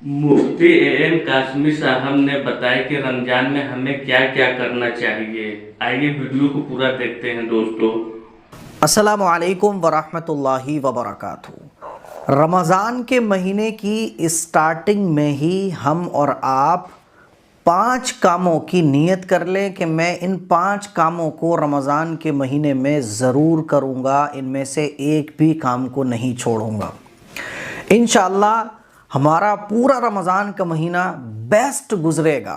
मुफ्ती an Qasmi साहब ने बताया कि रमजान में हमें क्या क्या करना चाहिए। आइए वीडियो को पूरा देखते हैं दोस्तों। अस्सलामु अलैकुम वरहमतुल्लाहि वबरकातुहू। रमज़ान के महीने की स्टार्टिंग में ही हम और आप 5 कामों की नीयत कर लें कि मैं इन 5 कामों को रमज़ान के महीने में ज़रूर करूँगा, इनमें से एक भी काम को नहीं छोड़ूँगा। इंशाअल्लाह हमारा पूरा रमज़ान का महीना बेस्ट गुज़रेगा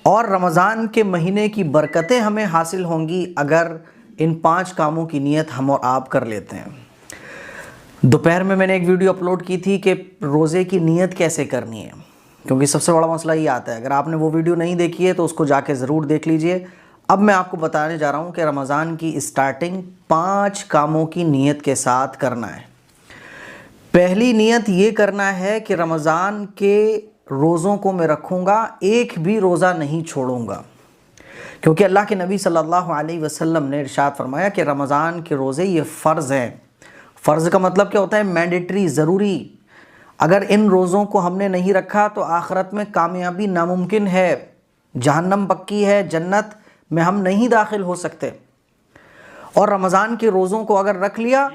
और रमज़ान के महीने की बरकतें हमें हासिल होंगी अगर इन 5 कामों की नीयत हम और आप कर लेते हैं। दोपहर में मैंने एक वीडियो अपलोड की थी कि रोज़े की नीयत कैसे करनी है, क्योंकि सबसे बड़ा मसला ये आता है। अगर आपने वो वीडियो नहीं देखी है तो उसको जाके ज़रूर देख लीजिए। अब मैं आपको बताने जा रहा हूँ कि रमज़ान की स्टार्टिंग 5 कामों की नीयत के साथ करना है। पहली नीयत ये करना है कि रमज़ान के रोज़ों को मैं रखूँगा, एक भी रोज़ा नहीं छोड़ूँगा, क्योंकि अल्लाह के नबी सल्लल्लाहु अलैहि वसल्लम ने इरशाद फरमाया कि रमज़ान के रोज़े ये फ़र्ज़ हैं। फ़र्ज़ का मतलब क्या होता है? मैंडेटरी, ज़रूरी। अगर इन रोज़ों को हमने नहीं रखा तो आखिरत में कामयाबी नामुमकिन है, जहन्नम पक्की है, जन्नत में हम नहीं दाखिल हो सकते। और रमज़ान के रोज़ों को अगर रख लिया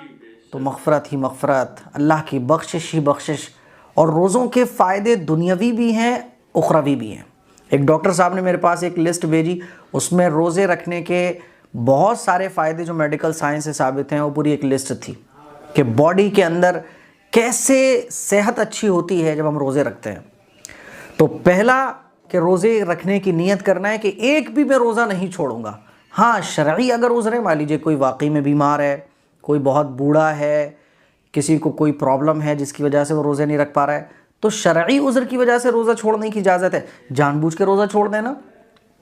तो मग़फ़रत ही मग़फ़रत, अल्लाह की बख्शिश ही बख्शिश। और रोज़ों के फ़ायदे दुनियावी भी हैं, उखरवी भी हैं। एक डॉक्टर साहब ने मेरे पास एक लिस्ट भेजी, उसमें रोज़े रखने के बहुत सारे फ़ायदे जो मेडिकल साइंस से साबित हैं, वो पूरी एक लिस्ट थी कि बॉडी के अंदर कैसे सेहत अच्छी होती है जब हम रोज़े रखते हैं। तो पहला कि रोज़े रखने की नीयत करना है कि एक भी मैं रोज़ा नहीं छोड़ूंगा। हाँ, शरई अगर उज़र है, मान लीजिए कोई वाकई में बीमार है, कोई बहुत बूढ़ा है, किसी को कोई प्रॉब्लम है जिसकी वजह से वो रोज़े नहीं रख पा रहा है, तो शरई उज़र की वजह से रोज़ा छोड़ने की इजाज़त है। जानबूझ के रोज़ा छोड़ देना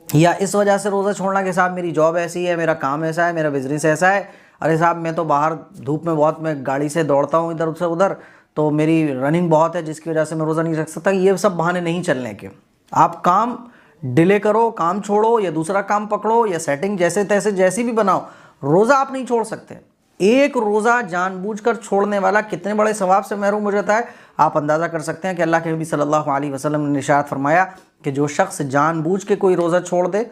या इस वजह से रोज़ा छोड़ना कि साहब मेरी जॉब ऐसी है, मेरा काम ऐसा है, मेरा बिज़नेस ऐसा है, अरे साहब मैं तो बाहर धूप में बहुत, मैं गाड़ी से दौड़ता हूँ इधर से उधर, तो मेरी रनिंग बहुत है जिसकी वजह से मैं रोज़ा नहीं रख सकता। ये सब बहाने नहीं चलने के। आप काम डिले करो, काम छोड़ो या दूसरा काम पकड़ो या सेटिंग जैसे तैसे जैसी भी बनाओ, रोज़ा आप नहीं छोड़ सकते। एक रोज़ा जानबूझकर छोड़ने वाला कितने बड़े सवाब से महरूम हो जाता है, आप अंदाज़ा कर सकते हैं कि अल्लाह के नबी सल्लल्लाहु अलैहि वसल्लम ने इरशाद फरमाया कि जो शख्स जानबूझ के कोई रोज़ा छोड़ दे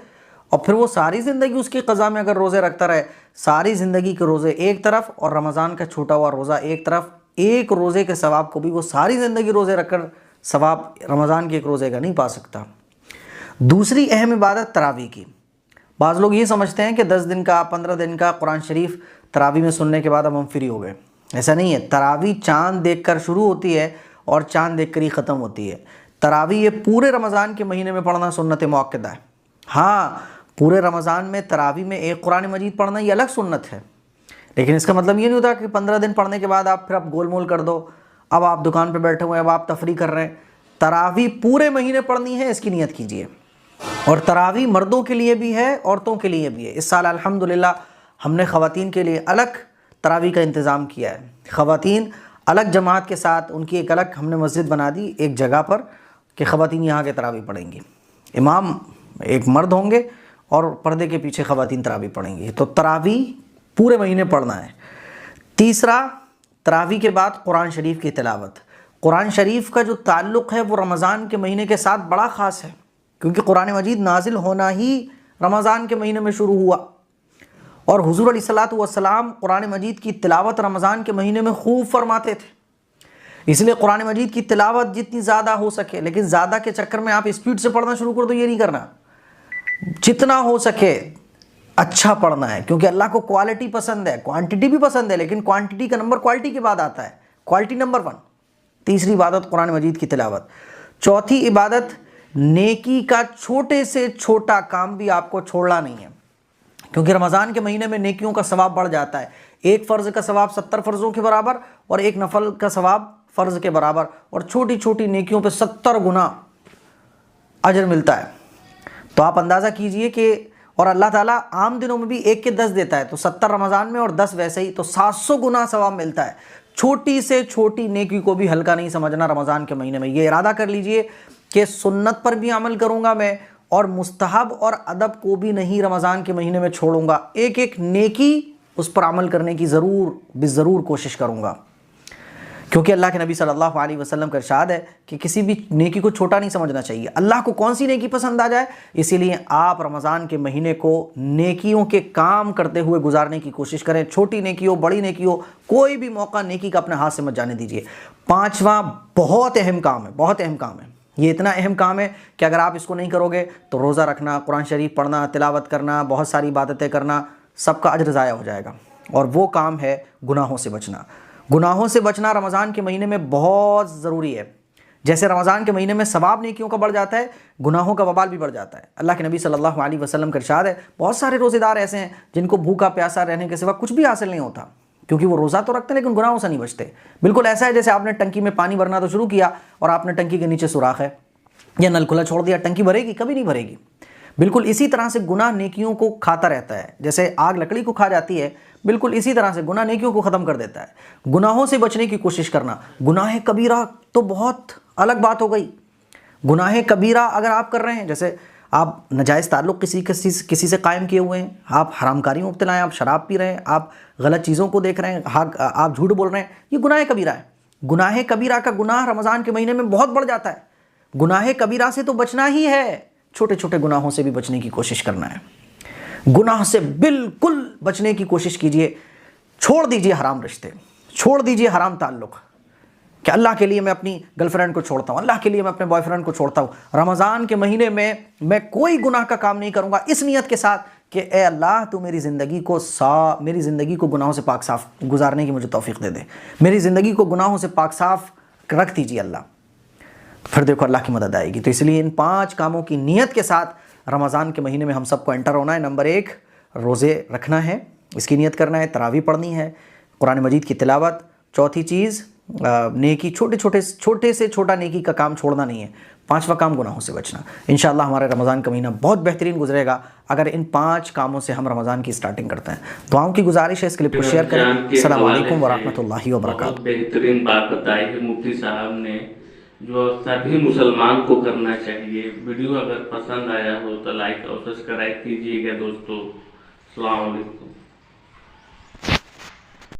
और फिर वो सारी ज़िंदगी उसकी क़ज़ा में अगर रोज़े रखता रहे, सारी ज़िंदगी के रोज़े एक तरफ और रमज़ान का छूटा हुआ रोज़ा एक तरफ, एक रोज़े के सवाब को भी वो सारी ज़िंदगी रोज़े रखकर सवाब रमज़ान के एक रोज़े का नहीं पा सकता। दूसरी अहम इबादत तरावी की। बाज़ लोग ये समझते हैं कि 10 दिन का, 15 दिन का कुरान शरीफ तरावी में सुनने के बाद अब हम फ्री हो गए। ऐसा नहीं है। तरावी चाँद देखकर शुरू होती है और चाँद देखकर ही ख़त्म होती है। तरावी ये पूरे रमज़ान के महीने में पढ़ना सुन्नत मुअक्कदा है। हाँ, पूरे रमज़ान में तरावी में एक कुरान मजीद पढ़ना ये अलग सुन्नत है, लेकिन इसका मतलब ये नहीं होता कि 15 दिन पढ़ने के बाद आप फिर आप गोल मोल कर दो, अब आप दुकान पर बैठे हुए हैं, अब आप तफरी कर रहे हैं। तरावी पूरे महीने पढ़नी है, इसकी नीयत कीजिए। और तरावी मर्दों के लिए भी है, औरतों के लिए भी है। इस साल अल्हम्दुलिल्लाह हमने ख़वातीन के लिए अलग तरावी का इंतज़ाम किया है। ख़वातीन अलग जमात के साथ, उनकी एक अलग हमने मस्जिद बना दी एक जगह पर कि ख़वातीन यहाँ के तरावी पढ़ेंगी। इमाम एक मर्द होंगे और पर्दे के पीछे ख़वातीन तरावी पढ़ेंगी। तो तरावी पूरे महीने पढ़ना है। तीसरा, तरावी के बाद कुरान शरीफ की तिलावत। कुरान शरीफ का जो ताल्लुक़ है वो रमज़ान के महीने के साथ बड़ा ख़ास है, क्योंकि कुरान मजीद नाजिल होना ही रमज़ान के महीने में शुरू हुआ और हुज़ूर अलैहिस्सलातु वस्सलाम कुरान मजीद की तिलावत रमज़ान के महीने में खूब फरमाते थे। इसलिए कुरान मजीद की तिलावत जितनी ज़्यादा हो सके, लेकिन ज़्यादा के चक्कर में आप स्पीड से पढ़ना शुरू कर दो, ये नहीं करना। जितना हो सके अच्छा पढ़ना है, क्योंकि अल्लाह को क्वालिटी पसंद है, क्वांटिटी भी पसंद है, लेकिन क्वांटिटी का नंबर क्वालिटी के बाद आता है, क्वालिटी नंबर 1। तीसरी इबादत कुरान मजीद की तिलावत। चौथी इबादत, नेकी का छोटे से छोटा काम भी आपको छोड़ना नहीं है, क्योंकि रमज़ान के महीने में नेकियों का सवाब बढ़ जाता है। एक फ़र्ज़ का सवाब 70 फ़र्ज़ों के बराबर और एक नफल का सवाब फ़र्ज़ के बराबर, और छोटी छोटी नेकियों पे 70 गुना अजर मिलता है। तो आप अंदाज़ा कीजिए कि, और अल्लाह ताला आम दिनों में भी 1 के 10 देता है, तो 70 रमज़ान में और 10 वैसे ही, तो 700 गुना सवाब मिलता है। छोटी से छोटी नेकी को भी हल्का नहीं समझना रमज़ान के महीने में। ये इरादा कर लीजिए कि सुन्नत पर भी अमल करूँगा मैं और मुस्तहब और अदब को भी नहीं रमज़ान के महीने में छोड़ूंगा। एक एक नेकी उस पर अमल करने की ज़रूर कोशिश करूँगा। کیونکہ اللہ کے نبی صلی اللہ علیہ وسلم کا ارشاد ہے کہ کسی بھی نیکی کو چھوٹا نہیں سمجھنا چاہیے. اللہ کو کون سی نیکی پسند آ جائے, اسی لیے آپ رمضان کے مہینے کو نیکیوں کے کام کرتے ہوئے گزارنے کی کوشش کریں. چھوٹی نیکی ہو بڑی نیکی ہو, کوئی بھی موقع نیکی کا اپنے ہاتھ سے مت جانے دیجیے. 5واں بہت اہم کام ہے, بہت اہم کام ہے. یہ اتنا اہم کام ہے کہ اگر آپ اس کو نہیں کرو گے تو روزہ رکھنا, قرآن شریف پڑھنا, تلاوت کرنا, بہت ساری عبادتیں کرنا, سب کا اجر ضائع ہو جائے گا. اور وہ کام ہے گناہوں سے بچنا. گناہوں سے بچنا رمضان کے مہینے میں بہت ضروری ہے. جیسے رمضان کے مہینے میں ثواب نیکیوں کا بڑھ جاتا ہے, گناہوں کا وبال بھی بڑھ جاتا ہے. اللہ کے نبی صلی اللہ علیہ وسلم کا ارشاد ہے, بہت سارے روزے دار ایسے ہیں جن کو بھوکا پیاسا رہنے کے سوا کچھ بھی حاصل نہیں ہوتا, کیونکہ وہ روزہ تو رکھتے ہیں لیکن گناہوں سے نہیں بچتے. بالکل ایسا ہے جیسے آپ نے ٹنکی میں پانی بھرنا تو شروع کیا اور آپ نے ٹنکی کے نیچے سوراخ ہے یا نل کھلا چھوڑ دیا, ٹنکی بھرے گی؟ کبھی نہیں بھرے گی. بالکل اسی طرح سے گناہ نیکیوں کو کھاتا رہتا ہے. جیسے آگ لکڑی کو کھا جاتی ہے, بالکل اسی طرح سے گناہ نیکیوں کو ختم کر دیتا ہے. گناہوں سے بچنے کی کوشش کرنا. گناہ کبیرہ تو بہت الگ بات ہو گئی. گناہ کبیرہ اگر آپ کر رہے ہیں, جیسے آپ ناجائز تعلق کسی سے قائم کیے ہوئے ہیں, آپ حرام کاری میں مبتلا ہیں, آپ شراب پی رہے ہیں, آپ غلط چیزوں کو دیکھ رہے ہیں, آپ جھوٹ بول رہے ہیں, یہ گناہ کبیرہ ہے. گناہ کبیرہ کا گناہ رمضان کے مہینے میں بہت بڑھ جاتا ہے. گناہ کبیرہ سے تو بچنا ہی ہے, چھوٹے چھوٹے گناہوں سے بھی بچنے کی کوشش کرنا ہے. گناہ سے بالکل بچنے کی کوشش کیجئے. چھوڑ دیجئے حرام رشتے, چھوڑ دیجئے حرام تعلق, کہ اللہ کے لیے میں اپنی گرل فرینڈ کو چھوڑتا ہوں, اللہ کے لیے میں اپنے بوائے فرینڈ کو چھوڑتا ہوں. رمضان کے مہینے میں میں کوئی گناہ کا کام نہیں کروں گا, اس نیت کے ساتھ کہ اے اللہ تو میری زندگی کو گناہوں سے پاک صاف گزارنے کی مجھے توفیق دے دے, میری زندگی کو گناہوں سے پاک صاف رکھ دیجیے اللہ. پھر دیکھو اللہ کی مدد آئے گی. تو اس لیے ان 5 کاموں کی نیت کے ساتھ رمضان کے مہینے میں ہم سب کو انٹر ہونا ہے. نمبر 1 روزے رکھنا ہے, اس کی نیت کرنا ہے. تراویح پڑھنی ہے, قرآن مجید کی تلاوت. چوتھی چیز نیکی, چھوٹے سے چھوٹا نیکی کا کام چھوڑنا نہیں ہے. 5واں کام گناہوں سے بچنا. انشاءاللہ ہمارے رمضان کا مہینہ بہت بہترین گزرے گا اگر ان 5 کاموں سے ہم رمضان کی سٹارٹنگ کرتے ہیں. دعاؤں کی گزارش ہے, اس کلپ کو شیئر کریں. السلام علیکم ورحمۃ اللہ وبرکاتہ. بہت بہترین بات بتائی ہے مفتی صاحب نے, جو سبھی مسلمان کو کرنا چاہیے. ویڈیو اگر پسند آیا ہو تو لائک اور سبسکرائب کیجیے گا دوستو. السلام علیکم.